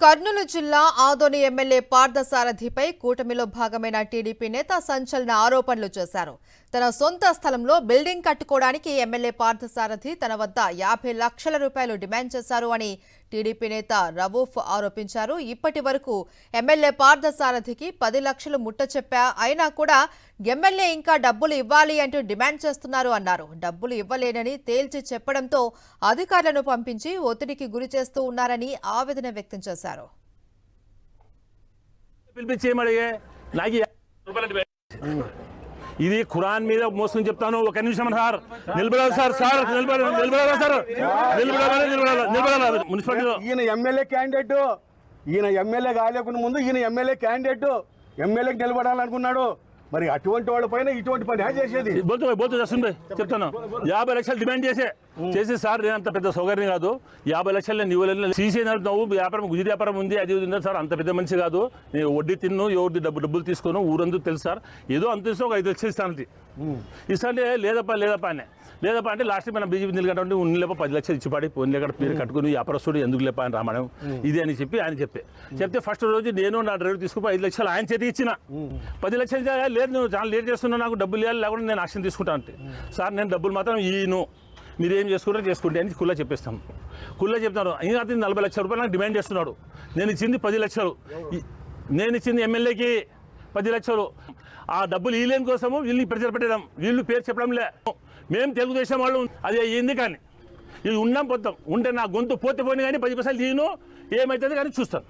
కర్నూలు జిల్లా ఆదోని ఎమ్మెల్యే పార్థసారథిపై కూటమిలో భాగమైన టీడీపీ నేత సంచలన ఆరోపణలు చేశారు. తన సొంత స్థలంలో బిల్డింగ్ కట్టుకోవడానికి ఎమ్మెల్యే పార్థసారథి తన వద్ద 50 లక్షల రూపాయలు డిమాండ్ చేశారు అని టీడీపీ నేత రవూఫ్ ఆరోపించారు. ఇప్పటి వరకు ఎమ్మెల్యే పార్థసారథికి 10 లక్షలు ముట్టచెప్పా అయినా కూడా ఎమ్మెల్యే ఇంకా డబ్బులు ఇవ్వాలి అంటూ డిమాండ్ చేస్తున్నారు అన్నారు. డబ్బులు ఇవ్వలేనని తేల్చి చెప్పడంతో అధికారులను పంపించి ఒత్తిడికి గురి చేస్తూ ఉన్నారని ఆవేదన వ్యక్తం చేశారు. ఇది ఖురాన్ మీద మోసం చెప్తాను. ఒక నిమిషం సార్ నిలబడాలి సార్ సార్ నిలబడాలి సార్ నిలబడాలి మున్సిపాలిటీలో. ఈయన ఎమ్మెల్యే క్యాండిడేట్, ఈయన ఎమ్మెల్యే కాలేకుండా ముందు ఈయన ఎమ్మెల్యే క్యాండిడేట్, ఎమ్మెల్యేకి నిలబడాలనుకున్నాడు. మరి అటువంటి వాళ్ళ పైన ఇటువంటి పని చేసేది చెప్తాను. 50 లక్షలు డిమాండ్ చేసి సార్ నేను అంత పెద్ద సౌకర్యం కాదు, 50 లక్షలు నేను ఇవ్వలేదు. సీసీ నువ్వు వ్యాపారం గుజి వ్యాపారం ఉంది, అది ఉంది సార్, అంత పెద్ద మనిషి కాదు, నేను వడ్డీ తిన్ను, ఎవరిది డబ్బులు తీసుకోను, ఊరందుకు తెలుసు సార్, ఏదో అంత ఇస్తాను, ఒక 5 లక్షలు ఇస్తాను ఇస్తాంటే లేదప్పా అంటే లాస్ట్ మనం బీజేపీ నిలకంటే ఉన్నలేప 10 లక్షలు ఇచ్చిపాడి పోనీ లేక పేరు కట్టుకుని వ్యాపారస్తుడు ఎందుకు లేపా అని రామడం ఇది అని చెప్పి ఆయన చెప్తే ఫస్ట్ రోజు నేను నా డ్రైవర్ తీసుకుని 5 లక్షలు ఆయన చేతికి ఇచ్చిన. 10 లక్షలు లేదు, నువ్వు చాలా లేట్ చేస్తున్నావు, నాకు డబ్బులు ఇవ్వాలి, లేకుండా నేను యాక్షన్ తీసుకుంటా అంటే సార్ నేను డబ్బులు మాత్రం ఈను, మీరు ఏం చేసుకుంటారో చేసుకుంటే అని కుల్లా చెప్పేస్తాను. కుల్లా చెప్తాను. ఇంకా అతను 40 లక్షల రూపాయలు నాకు డిమాండ్ చేస్తున్నాడు. నేను ఇచ్చింది 10 లక్షలు, నేను ఇచ్చింది ఎమ్మెల్యేకి 10 లక్షలు. ఆ డబ్బులు వీళ్ళని కోసము వీళ్ళని ప్రెజర్ పెట్టడం, వీళ్ళు పేరు చెప్పడంలే. మేము తెలుగుదేశం వాళ్ళు అది అయ్యింది, కానీ ఇది ఉన్నాం పోతాం ఉంటే నా గొంతు పోతే పోని కానీ 10 పైసలు తీయను, ఏమవుతుంది కానీ చూస్తాను.